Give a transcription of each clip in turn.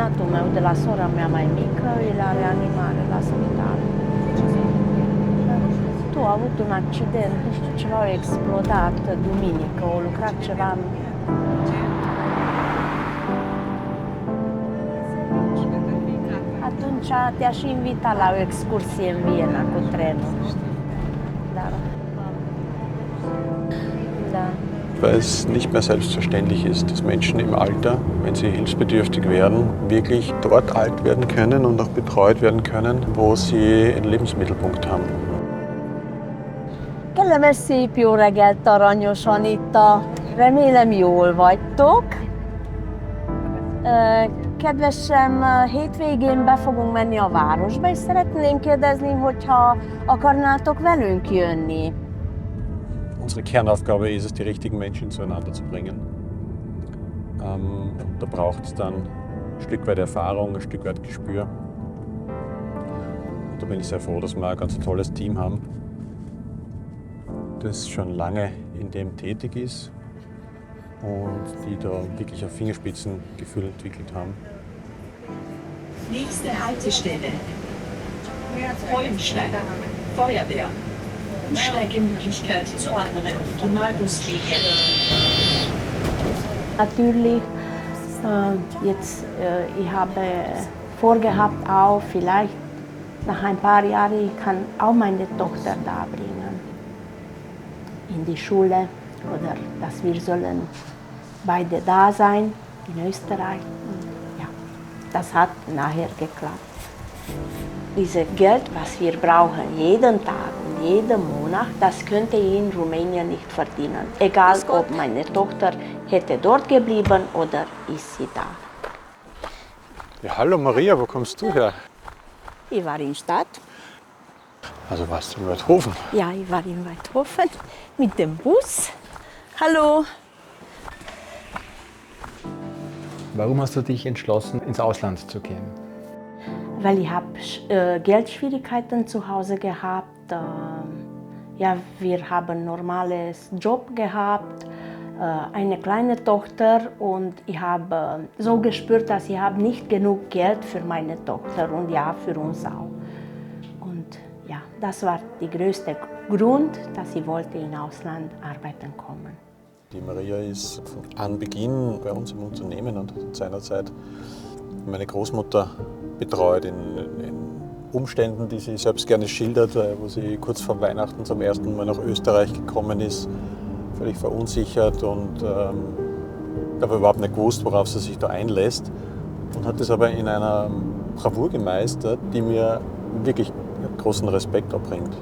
cumnatul meu de la sora mea mai mică e la reanimare la spital. Tu a avut un accident, nu știu, ceva a explodat duminică, a lucrat ceva. Atunci te-aș invita la o excursie în Viena cu trenul. Dar... Da. Weil es nicht mehr selbstverständlich ist, dass Menschen im Alter, wenn sie hilfsbedürftig werden, wirklich dort alt werden können und auch betreut werden können, wo sie einen Lebensmittelpunkt haben. Kellemes szép jó reggelt, aranyosan itt remélem jól vagytok. Kedvesem, hétvégén be fogunk menni a városba, és szeretném kérdezni, hogyha akarnátok velünk jönni. Unsere Kernaufgabe ist es, die richtigen Menschen zueinander zu bringen. Da braucht es dann ein Stück weit Erfahrung, ein Stück weit Gespür. Und da bin ich sehr froh, dass wir ein ganz tolles Team haben, das schon lange in dem tätig ist und die da wirklich auf Fingerspitzengefühl entwickelt haben. Nächste Haltestelle. Freudenstein. Feuerwehr. Umsteigemöglichkeit zu anderen Regionalbuslinien. Natürlich, ich habe vorgehabt, auch vielleicht nach ein paar Jahren, ich kann auch meine Tochter da bringen in die Schule oder dass wir sollen beide da sein in Österreich. Ja, das hat nachher geklappt. Dieses Geld, was wir brauchen, jeden Tag und jeden Monat, das könnte ich in Rumänien nicht verdienen. Egal, ob meine Tochter hätte dort geblieben oder ist sie da. Ja, hallo Maria, wo kommst du her? Ich war in der Stadt. Also warst du in Weidhofen? Ja, ich war in Weidhofen mit dem Bus. Hallo. Warum hast du dich entschlossen, ins Ausland zu gehen? Weil ich habe Geldschwierigkeiten zu Hause gehabt. Ja, wir haben einen normalen Job gehabt, eine kleine Tochter und ich habe so gespürt, dass ich habe nicht genug Geld für meine Tochter und ja, für uns auch. Und ja, das war der größte Grund, dass ich wollte in Ausland arbeiten kommen. Die Maria ist von Anbeginn bei uns im Unternehmen und hat seinerzeit meine Großmutter betreut in Umständen, die sie selbst gerne schildert, wo sie kurz vor Weihnachten zum ersten Mal nach Österreich gekommen ist, völlig verunsichert und habe überhaupt nicht gewusst, worauf sie sich da einlässt und hat das aber in einer Bravour gemeistert, die mir wirklich großen Respekt abbringt.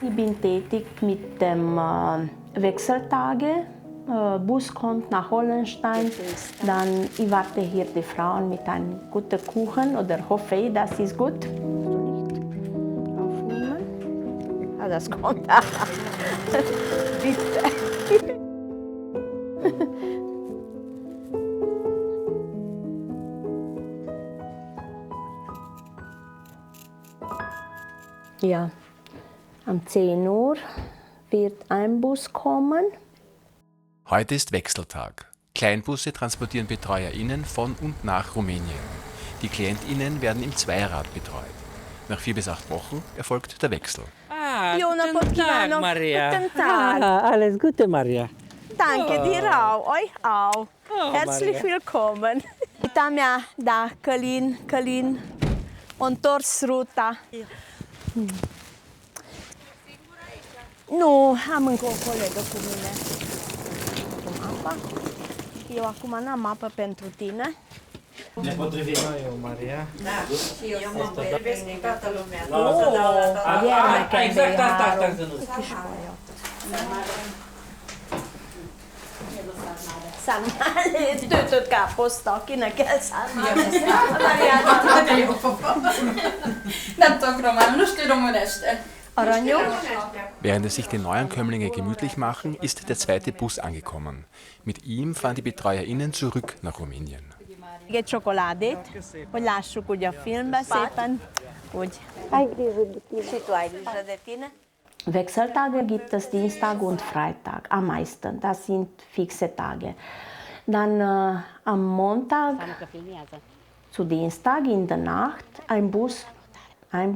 Ich bin tätig mit dem Wechseltage. Bus kommt nach Hollenstein, dann ich warte hier die Frauen mit einem guten Kuchen oder hoffe ich, das ist gut. Nicht aufnehmen? Ah, das kommt. Bitte. Ja, um 10 Uhr wird ein Bus kommen. Heute ist Wechseltag. Kleinbusse transportieren BetreuerInnen von und nach Rumänien. Die KlientInnen werden im Zweirad betreut. Nach 4 bis 8 Wochen erfolgt der Wechsel. Guten Tag, Maria. Guten Tag. Alles Gute, Maria. Danke dir auch, euch auch. Herzlich willkommen. Uita mea, da, Călin, întors ruta. Nu, am încă o colegă cu mine. Apa. Eu acum n-am apă pentru tine. Ne potrivim eu, Maria. Da, și eu mă vorbesc cu toată lumea. Exact asta am zis. Sarmale, töltött káposzta, akinek kell sarmale. Nem tudok román, most tudom este. Aranyó. Während es sich die Neuankömmlinge gemütlich machen, ist der zweite Bus angekommen. Mit ihm fahren die BetreuerInnen zurück nach Rumänien. Egy csokoládét, hogy lássuk ugye a filmben szépen, hogy... Și tu ai grijă de tine? Wechseltage gibt es Dienstag und Freitag am meisten. Das sind fixe Tage. Dann am Montag zu Dienstag in der Nacht ein Bus, 2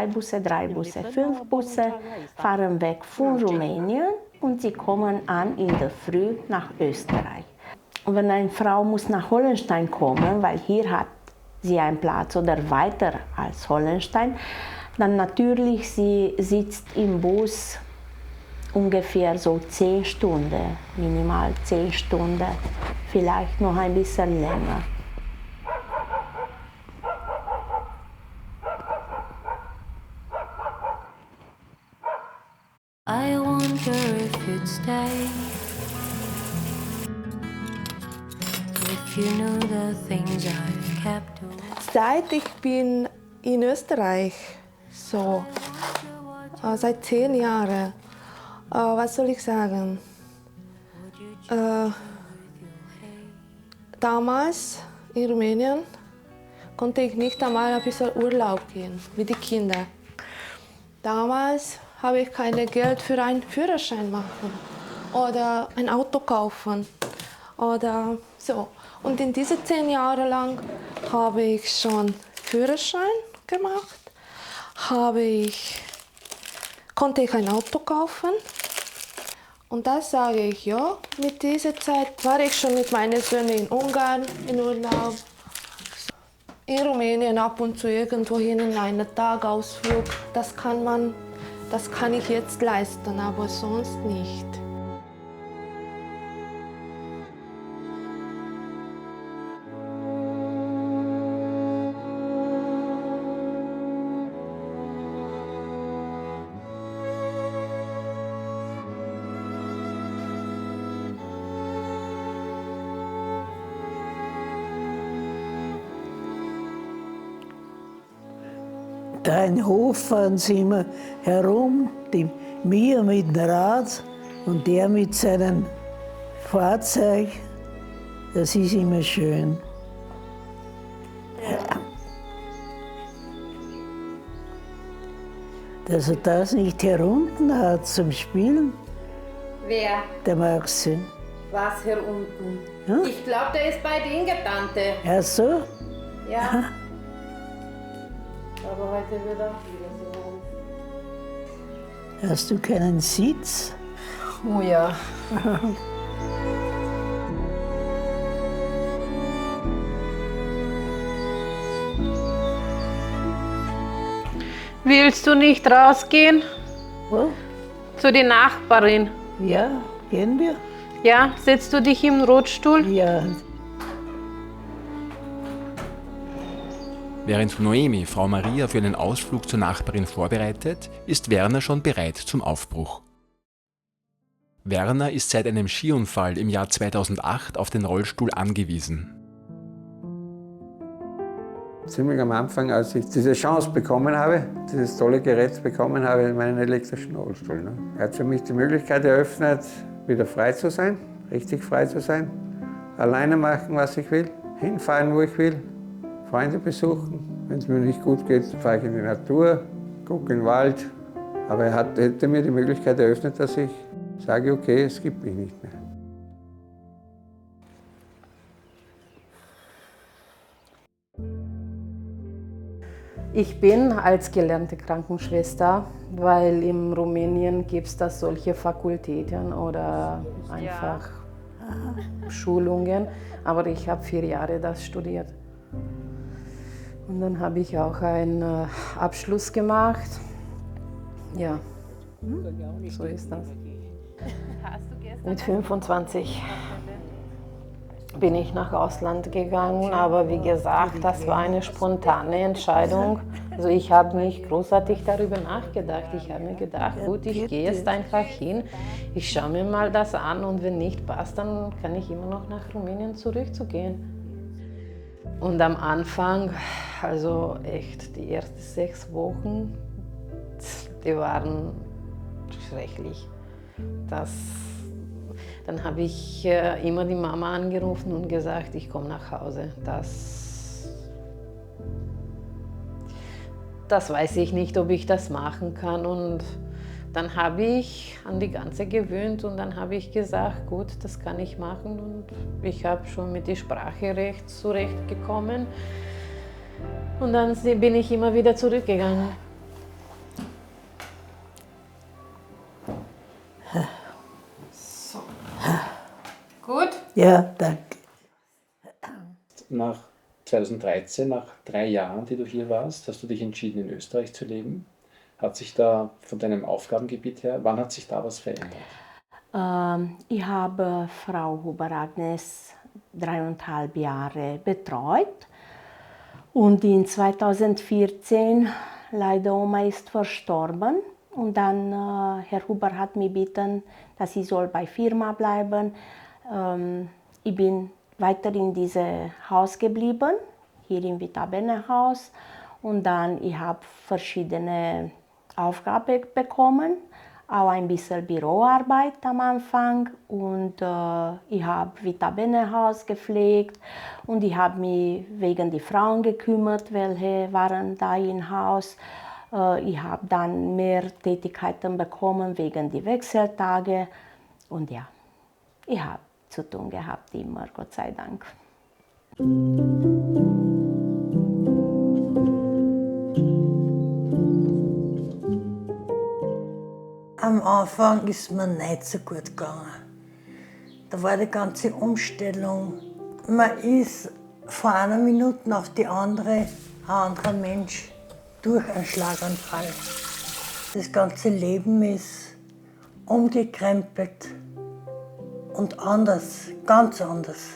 Busse, 3 Busse, 5 Busse fahren weg von Rumänien und sie kommen an in der Früh nach Österreich. Und wenn eine Frau muss nach Hollenstein kommen, weil hier hat sie einen Platz oder weiter als Hollenstein, dann natürlich sie sitzt im Bus ungefähr so 10 Stunden, minimal 10 Stunden, vielleicht noch ein bisschen länger. I wonder if you'd stay, if you knew the things I've kept away. Seit ich bin in Österreich, so seit 10 Jahren, was soll ich sagen? Damals in Rumänien konnte ich nicht einmal ein bisschen Urlaub gehen mit den Kindern. Damals habe ich kein Geld für einen Führerschein machen oder ein Auto kaufen oder so. Und in diese 10 Jahre lang habe ich schon Führerschein gemacht, konnte ich ein Auto kaufen. Und das sage ich, ja, mit dieser Zeit war ich schon mit meinen Söhnen in Ungarn in Urlaub. In Rumänien ab und zu irgendwo hin in einen Tagausflug, das kann ich jetzt leisten, aber sonst nicht. Da in Hof fahren sie immer herum, wir mit dem Rad und der mit seinem Fahrzeug. Das ist immer schön. Ja. Dass er das nicht herunten hat zum Spielen. Wer? Der Maxi. Was hier unten? Ja? Ich glaube, der ist bei den Tante. Ach so? Ja. Aber heute wird er wieder so. Hast du keinen Sitz? Oh ja. Willst du nicht rausgehen? Wo? Zu der Nachbarin. Ja, gehen wir? Ja, setzt du dich im Rollstuhl? Ja. Während Noemi Frau Maria für einen Ausflug zur Nachbarin vorbereitet, ist Werner schon bereit zum Aufbruch. Werner ist seit einem Skiunfall im Jahr 2008 auf den Rollstuhl angewiesen. Ziemlich am Anfang, als ich diese Chance bekommen habe, dieses tolle Gerät bekommen habe, meinen elektrischen Rollstuhl. Ne? Er hat für mich die Möglichkeit eröffnet, wieder frei zu sein, richtig frei zu sein, alleine machen, was ich will, hinfahren, wo ich will, Freunde besuchen. Wenn es mir nicht gut geht, fahre ich in die Natur, gucke in den Wald. Aber er hätte mir die Möglichkeit eröffnet, dass ich sage, okay, es gibt mich nicht mehr. Ich bin als gelernte Krankenschwester, weil in Rumänien gibt es da solche Fakultäten oder einfach Schulungen. Aber ich habe 4 Jahre das studiert. Und dann habe ich auch einen Abschluss gemacht. Ja, so ist das. Mit 25 bin ich nach Ausland gegangen, aber wie gesagt, das war eine spontane Entscheidung. Also ich habe nicht großartig darüber nachgedacht. Ich habe mir gedacht, gut, ich gehe jetzt einfach hin, ich schaue mir mal das an und wenn nicht passt, dann kann ich immer noch nach Rumänien zurückzugehen. Und am Anfang, also echt die ersten 6 Wochen, die waren schrecklich. Dann habe ich immer die Mama angerufen und gesagt, ich komme nach Hause. Das weiß ich nicht, ob ich das machen kann. Und Dann habe ich an die Ganze gewöhnt und dann habe ich gesagt, gut, das kann ich machen. Und ich habe schon mit der Sprache recht zurechtgekommen. Und dann bin ich immer wieder zurückgegangen. So. Gut? Ja, danke. Nach 2013, nach 3 Jahren, die du hier warst, hast du dich entschieden, in Österreich zu leben. Hat sich da von deinem Aufgabengebiet her, wann hat sich da was verändert? Ich habe Frau Huber-Agnes 3,5 Jahre betreut und in 2014 leider Oma ist verstorben und dann Herr Huber hat mich gebeten, dass ich soll bei Firma bleiben. Ich bin weiter in diesem Haus geblieben, hier im Vita-Bene-Haus, und dann ich habe verschiedene Aufgaben bekommen, auch ein bisschen Büroarbeit am Anfang, und ich habe Vita-Bene-Haus gepflegt und ich habe mich wegen die Frauen gekümmert, welche waren da im Haus. Ich habe dann mehr Tätigkeiten bekommen wegen die Wechseltage und ja, ich habe zu tun gehabt immer, Gott sei Dank. Am Anfang ist mir nicht so gut gegangen. Da war die ganze Umstellung. Man ist von einer Minute auf die andere ein anderer Mensch durch einen Schlaganfall. Das ganze Leben ist umgekrempelt und anders, ganz anders.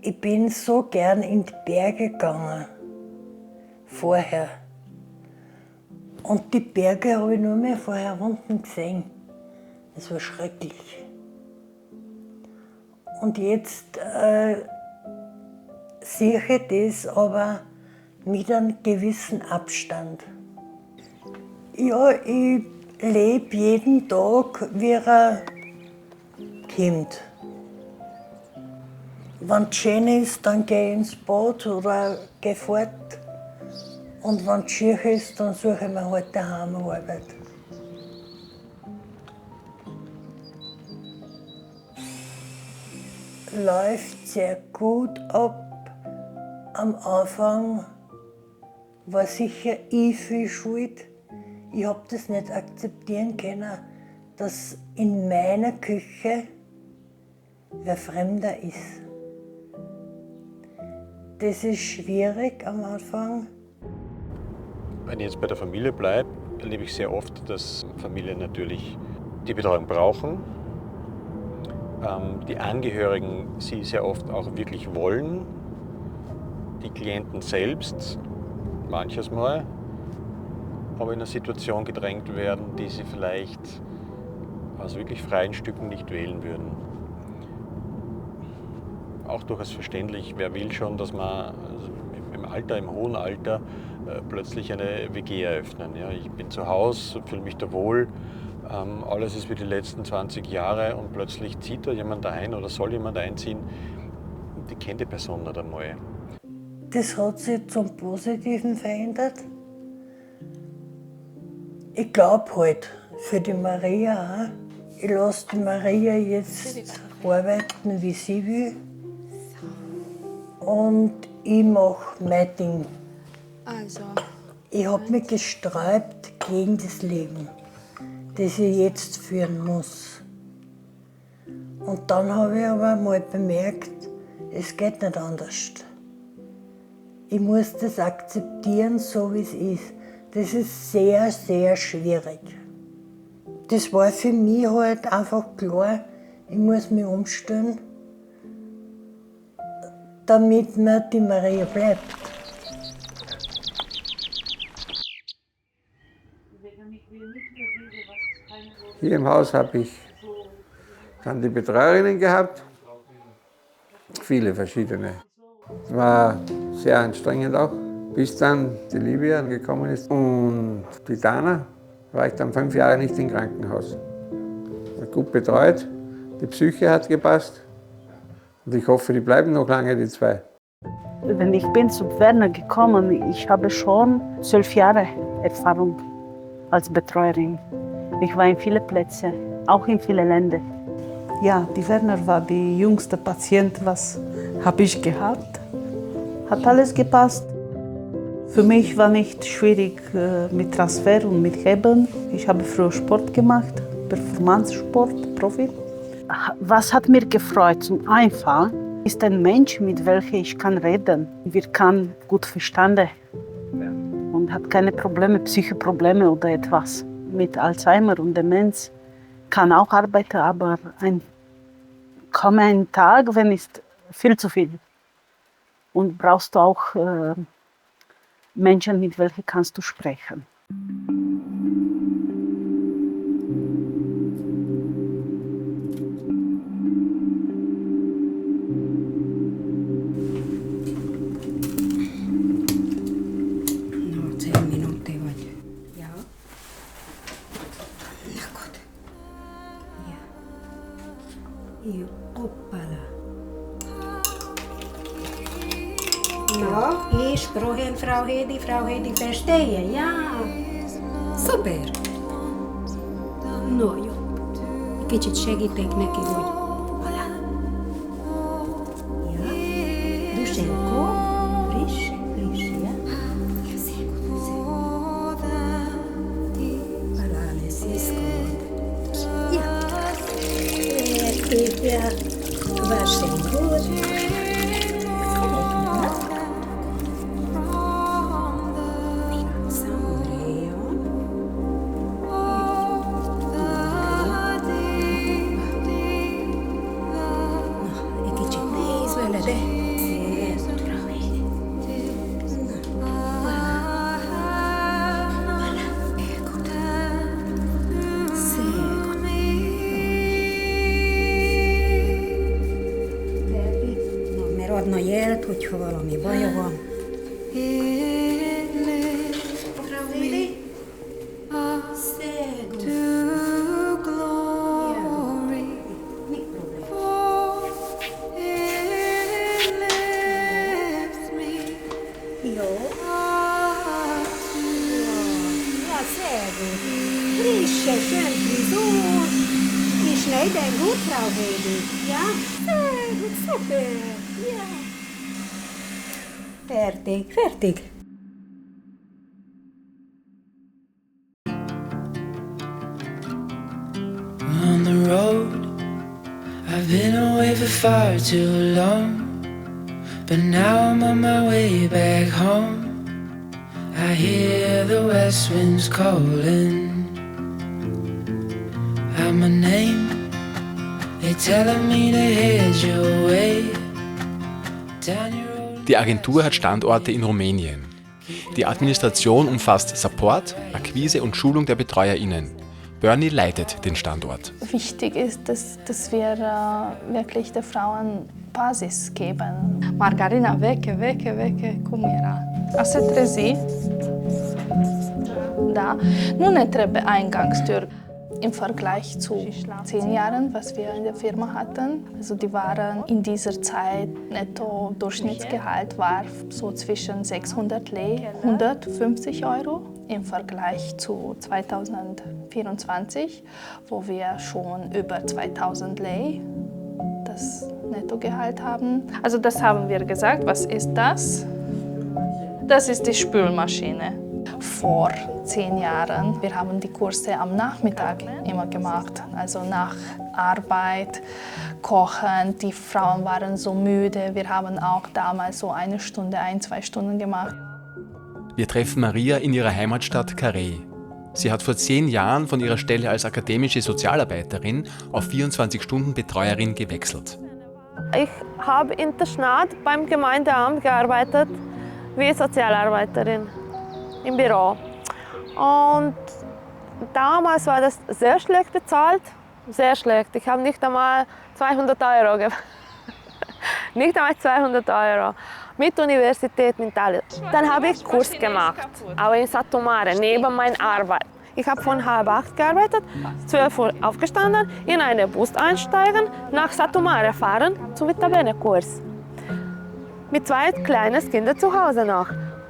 Ich bin so gern in die Berge gegangen, vorher. Und die Berge habe ich nur mehr vorher unten gesehen. Das war schrecklich. Und jetzt sehe ich das aber mit einem gewissen Abstand. Ja, ich lebe jeden Tag, wie er kommt. Wenn es schön ist, dann gehe ich ins Bad oder gehe fort. Und wenn es schier ist, dann suche ich mir halt daheim Arbeit. Läuft sehr gut ab. Am Anfang war sicher ich viel schuld. Ich habe das nicht akzeptieren können, dass in meiner Küche wer Fremder ist. Das ist schwierig am Anfang. Wenn ich jetzt bei der Familie bleibe, erlebe ich sehr oft, dass Familien natürlich die Betreuung brauchen. Die Angehörigen sie sehr oft auch wirklich wollen. Die Klienten selbst, manches Mal, aber in eine Situation gedrängt werden, die sie vielleicht aus wirklich freien Stücken nicht wählen würden. Auch durchaus verständlich, wer will schon, dass man im Alter, im hohen Alter, plötzlich eine WG eröffnen. Ja, ich bin zu Hause, fühle mich da wohl, alles ist wie die letzten 20 Jahre und plötzlich zieht da jemand ein oder soll jemand einziehen, die kennt die Person nicht einmal. Das hat sich zum Positiven verändert. Ich glaube halt für die Maria auch. Ich lasse die Maria jetzt arbeiten, wie sie will. Und ich mache mein Ding. Also. Ich habe mich gesträubt gegen das Leben, das ich jetzt führen muss. Und dann habe ich aber mal bemerkt, es geht nicht anders. Ich muss das akzeptieren, so wie es ist. Das ist sehr, sehr schwierig. Das war für mich halt einfach klar, ich muss mich umstellen, damit mir die Maria bleibt. Hier im Haus habe ich dann die Betreuerinnen gehabt, viele verschiedene. Es war sehr anstrengend auch, bis dann die Livia gekommen ist. Und die Dana war ich dann 5 Jahre nicht im Krankenhaus. War gut betreut, die Psyche hat gepasst und ich hoffe, die bleiben noch lange, die 2. Wenn ich bin zu Werner gekommen, ich habe schon 12 Jahre Erfahrung als Betreuerin. Ich war in viele Plätze, auch in viele Länder. Ja, die Werner war die jüngste Patient, was habe ich gehabt. Hat alles gepasst. Für mich war nicht schwierig mit Transfer und mit Heben. Ich habe früher Sport gemacht, Performance-Sport, Profi. Was hat mir gefreut zum Einfall, ist ein Mensch, mit welchem ich kann reden. Wir können gut verstanden und hat keine Probleme, Psychoprobleme oder etwas. Mit Alzheimer und Demenz kann auch arbeiten, aber kommt ein Tag, wenn ist viel zu viel. Und brauchst du auch Menschen, mit welchen kannst du sprechen. Frau Hedi verstehe, ja. Super. No, jó. Kicsit segítek neki, hogy... Ja. Dusenko. Friss, ja. Alá, szízkod. Ja. Érték, ja. Varsågod. Adna jelt, hogyha valami baja van. Frau Hedi. Ja? Sehr gut, super. Ja. Fertig. On the road, I've been away for far too long, but now I'm on my way back home. I hear the west winds calling out my name. They're telling me to head your way down your road. Die Agentur hat Standorte in Rumänien. Die Administration umfasst Support, Akquise und Schulung der BetreuerInnen. Bernie leitet den Standort. Wichtig ist, dass wir wirklich den Frauen Basis geben. Margarina, veche, cum era? A se trezi. Da. Nu ne trebuie Eingangstür. Im Vergleich zu 10 Jahren, was wir in der Firma hatten. Also die waren in dieser Zeit, Netto-Durchschnittsgehalt war so zwischen 600 Lei, 150 Euro im Vergleich zu 2024, wo wir schon über 2000 Lei das Nettogehalt haben. Also das haben wir gesagt, was ist das? Das ist die Spülmaschine. Vor 10 Jahren. Wir haben die Kurse am Nachmittag immer gemacht, also nach Arbeit, Kochen. Die Frauen waren so müde. Wir haben auch damals so 1 Stunde, 1-2 Stunden gemacht. Wir treffen Maria in ihrer Heimatstadt Carey. Sie hat vor 10 Jahren von ihrer Stelle als akademische Sozialarbeiterin auf 24-Stunden-Betreuerin gewechselt. Ich habe in der Stadt beim Gemeindeamt gearbeitet wie Sozialarbeiterin im Büro. Und damals war das sehr schlecht bezahlt, sehr schlecht. Ich habe nicht einmal 200 Euro nicht einmal 200 Euro. Mit Universität, mit alles. Dann habe ich Kurs gemacht, aber in Satu Mare, neben meiner Arbeit. Ich habe von 7:30 gearbeitet, 12 Uhr aufgestanden, in einen Bus einsteigen, nach Satu Mare fahren zum Vita Bene Kurs. Mit 2 kleinen Kindern zu Hause noch.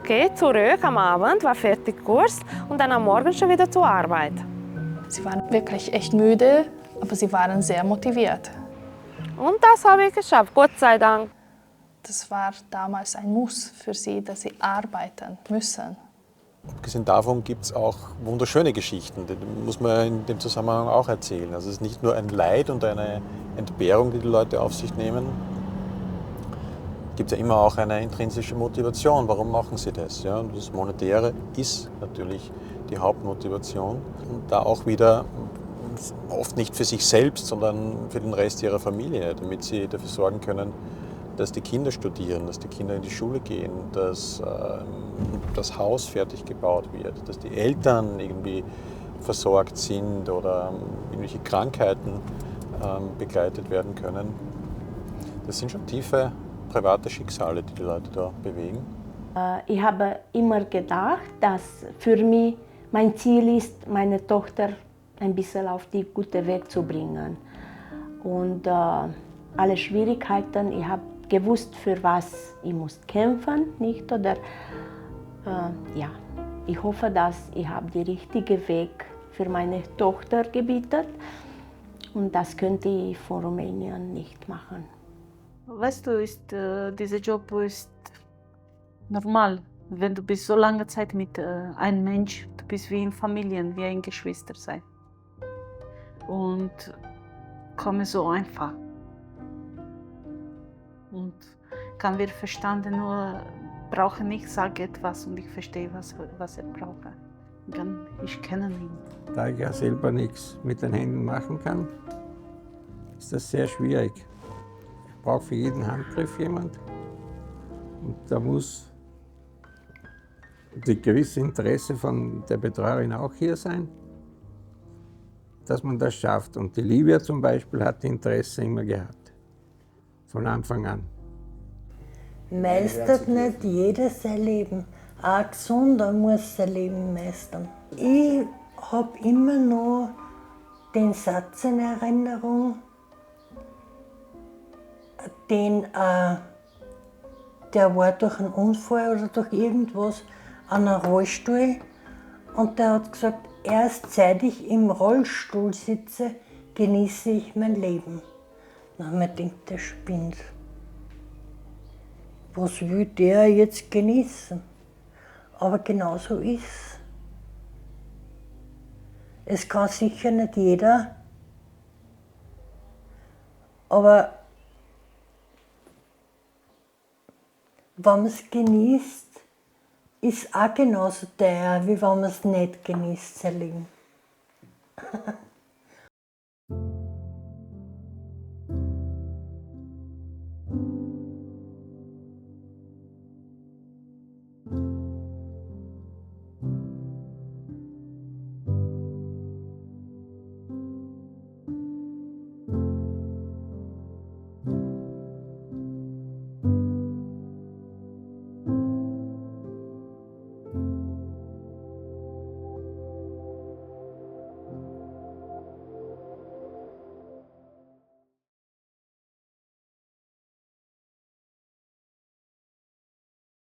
Okay, zurück am Abend, war fertig Kurs und dann am Morgen schon wieder zur Arbeit. Sie waren wirklich echt müde, aber sie waren sehr motiviert. Und das habe ich geschafft, Gott sei Dank. Das war damals ein Muss für sie, dass sie arbeiten müssen. Abgesehen davon gibt es auch wunderschöne Geschichten, die muss man in dem Zusammenhang auch erzählen. Also es ist nicht nur ein Leid und eine Entbehrung, die die Leute auf sich nehmen. Es gibt ja immer auch eine intrinsische Motivation, warum machen sie das? Ja? Und das Monetäre ist natürlich die Hauptmotivation. Und da auch wieder oft nicht für sich selbst, sondern für den Rest ihrer Familie, damit sie dafür sorgen können, dass die Kinder studieren, dass die Kinder in die Schule gehen, dass das Haus fertig gebaut wird, dass die Eltern irgendwie versorgt sind oder irgendwelche Krankheiten begleitet werden können. Das sind schon tiefe private Schicksale, die die Leute da bewegen. Ich habe immer gedacht, dass für mich mein Ziel ist, meine Tochter ein bisschen auf den guten Weg zu bringen. Und alle Schwierigkeiten, ich habe gewusst, für was ich muss kämpfen, nicht? Oder ja, ich hoffe, dass ich habe den richtigen Weg für meine Tochter gebietet und das könnte ich von Rumänien nicht machen. Weißt du, dieser Job ist normal. Wenn du bist so lange Zeit mit einem Mensch, du bist wie in Familien, wie ein Geschwister sein. Und komme so einfach. Und kann wir verstanden, nur brauche nicht, sage etwas und ich verstehe, was er braucht. Ich kenne ihn. Da ich ja selber nichts mit den Händen machen kann, ist das sehr schwierig. Ich brauche für jeden Handgriff jemand. Und da muss das gewisse Interesse von der Betreuerin auch hier sein, dass man das schafft. Und die Livia zum Beispiel hat Interesse immer gehabt, von Anfang an. Meistert nicht jeder sein Leben. Auch ein Gesunder muss sein Leben meistern. Ich habe immer noch den Satz in Erinnerung, der war durch einen Unfall oder durch irgendwas an einem Rollstuhl und der hat gesagt, erst seit ich im Rollstuhl sitze, genieße ich mein Leben. Dann habe ich mir gedacht, der spinnt. Was will der jetzt genießen? Aber genau so ist es. Es kann sicher nicht jeder, aber wenn man es genießt, ist auch genauso teuer, wie wenn man es nicht genießt, sein Leben.